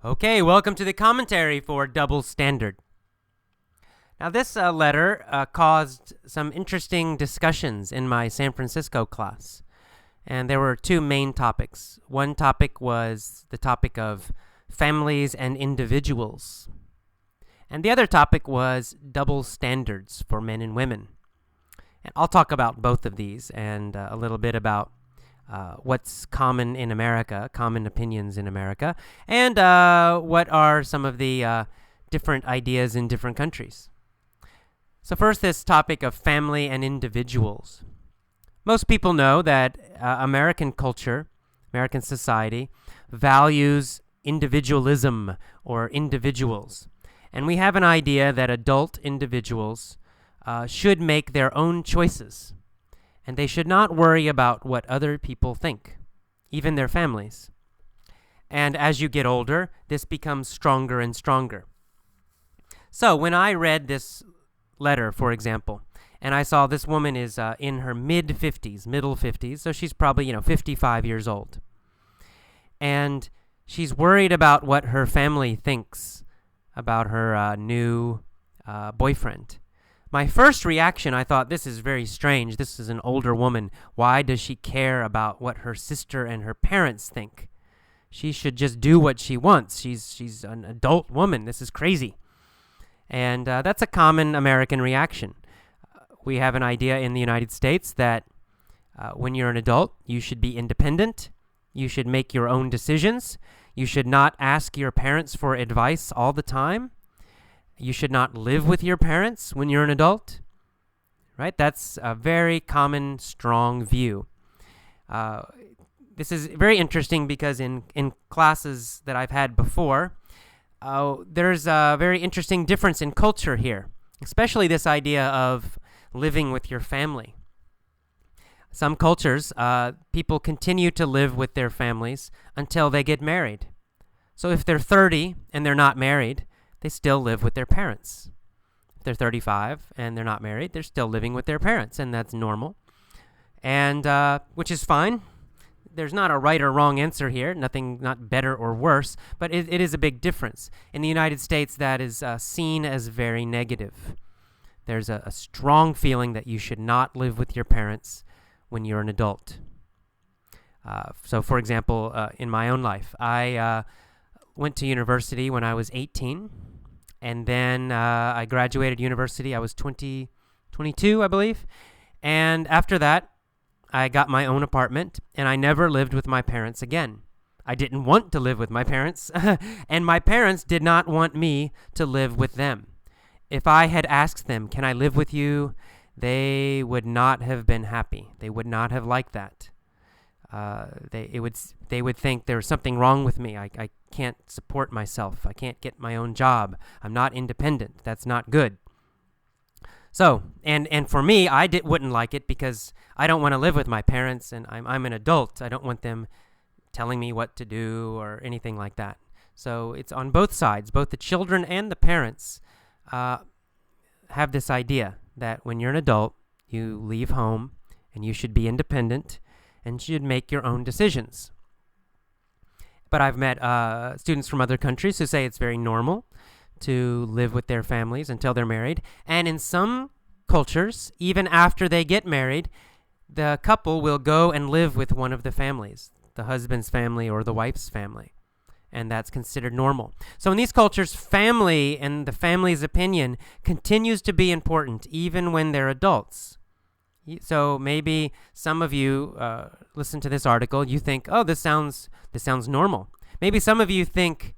Okay, welcome to the commentary for Double Standard. Now, this letter caused some interesting discussions in my San Francisco class, and there were two main topics. One topic was the topic of families and individuals, and the other topic was double standards for men and women. And I'll talk about both of these and a little bit about what's common in America, common opinions in America, and what are some of the different ideas in different countries. So first, this topic of family and individuals. Most people know that American culture, American society, values individualism or individuals. And we have an idea that adult individuals should make their own choices. And they should not worry about what other people think, even their families. And as you get older, this becomes stronger and stronger. So when I read this letter, for example, and I saw this woman is in her mid-50s, middle 50s, so she's probably, 55 years old. And she's worried about what her family thinks about her new boyfriend. My first reaction, I thought, this is very strange. This is an older woman. Why does she care about what her sister and her parents think? She should just do what she wants. She's an adult woman. This is crazy. And that's a common American reaction. We have an idea in the United States that when you're an adult, you should be independent. You should make your own decisions. You should not ask your parents for advice all the time. You should not live with your parents when you're an adult, right? That's a very common, strong view. This is very interesting because in classes that I've had before, there's a very interesting difference in culture here, especially this idea of living with your family. Some cultures, people continue to live with their families until they get married. So if they're 30 and they're not married, they still live with their parents. If they're 35 and they're not married, they're still living with their parents, and that's normal, and which is fine. There's not a right or wrong answer here, not better or worse, but it is a big difference. In the United States, that is seen as very negative. There's a strong feeling that you should not live with your parents when you're an adult. So, for example, in my own life, I went to university when I was 18. And then I graduated university. I was 22, I believe. And after that, I got my own apartment, and I never lived with my parents again. I didn't want to live with my parents, and my parents did not want me to live with them. If I had asked them, can I live with you, they would not have been happy. They would not have liked that. They would think there was something wrong with me. I can't support myself. I can't get my own job. I'm not independent. That's not good. So, and for me, I wouldn't like it because I don't want to live with my parents, and I'm an adult. I don't want them telling me what to do or anything like that. So it's on both sides. Both the children and the parents have this idea that when you're an adult, you leave home and you should be independent and should make your own decisions. But I've met students from other countries who say it's very normal to live with their families until they're married. And in some cultures, even after they get married, the couple will go and live with one of the families, the husband's family or the wife's family. And that's considered normal. So in these cultures, family and the family's opinion continues to be important even when they're adults. So maybe some of you listen to this article, you think, oh, this sounds normal. Maybe some of you think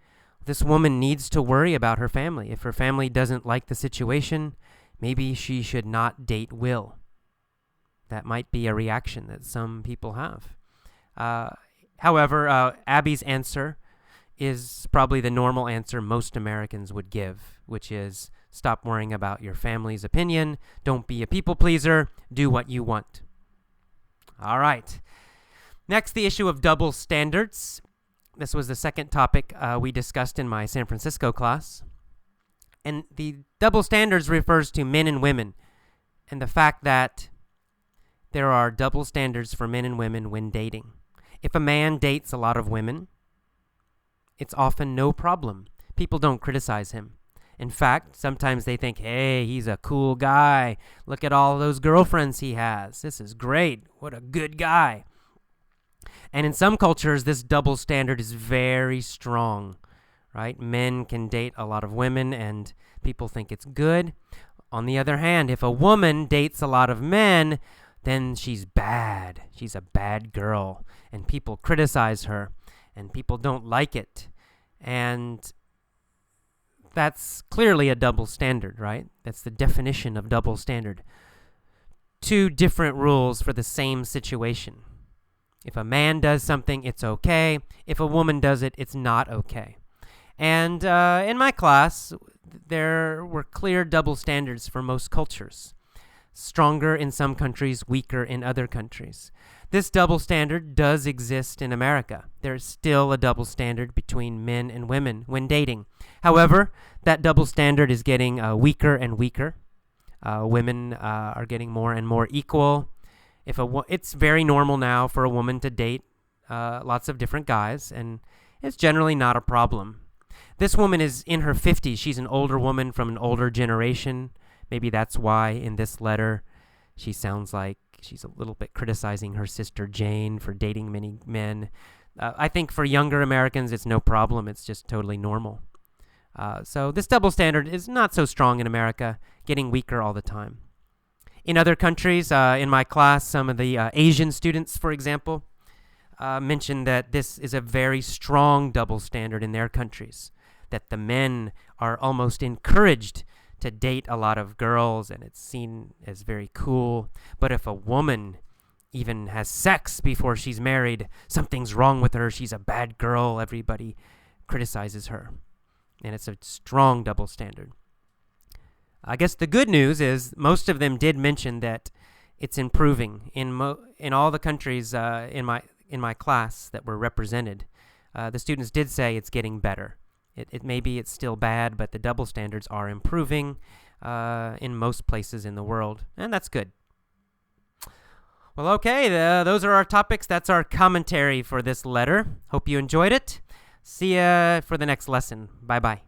this woman needs to worry about her family. If her family doesn't like the situation, maybe she should not date Will. That might be a reaction that some people have. However, Abby's answer is probably the normal answer most Americans would give, which is stop worrying about your family's opinion. Don't be a people pleaser. Do what you want. All right. Next, the issue of double standards. This was the second topic we discussed in my San Francisco class. And the double standards refers to men and women and the fact that there are double standards for men and women when dating. If a man dates a lot of women, it's often no problem. People don't criticize him. In fact, sometimes they think, hey, he's a cool guy. Look at all those girlfriends he has. This is great. What a good guy. And in some cultures, this double standard is very strong, right? Men can date a lot of women and people think it's good. On the other hand, if a woman dates a lot of men, then she's bad. She's a bad girl. And people criticize her and people don't like it. And that's clearly a double standard, right? That's the definition of double standard. Two different rules for the same situation. If a man does something, it's okay. If a woman does it, it's not okay. And in my class, there were clear double standards for most cultures. Stronger in some countries, weaker in other countries. This double standard does exist in America. There is still a double standard between men and women when dating. However, that double standard is getting weaker and weaker. Women are getting more and more equal. It's very normal now for a woman to date lots of different guys, and it's generally not a problem. This woman is in her 50s. She's an older woman from an older generation. Maybe that's why in this letter she sounds like she's a little bit criticizing her sister Jane for dating many men. I think for younger Americans, it's no problem. It's just totally normal. So this double standard is not so strong in America, getting weaker all the time. In other countries, in my class, some of the Asian students, for example, mentioned that this is a very strong double standard in their countries, that the men are almost encouraged to date a lot of girls, and it's seen as very cool. But if a woman even has sex before she's married, something's wrong with her, she's a bad girl, everybody criticizes her. And it's a strong double standard. I guess the good news is most of them did mention that it's improving in all the countries in my class that were represented. The students did say it's getting better. It maybe it's still bad, but the double standards are improving in most places in the world, and that's good. Well, okay, those are our topics. That's our commentary for this letter. Hope you enjoyed it. See ya for the next lesson. Bye-bye.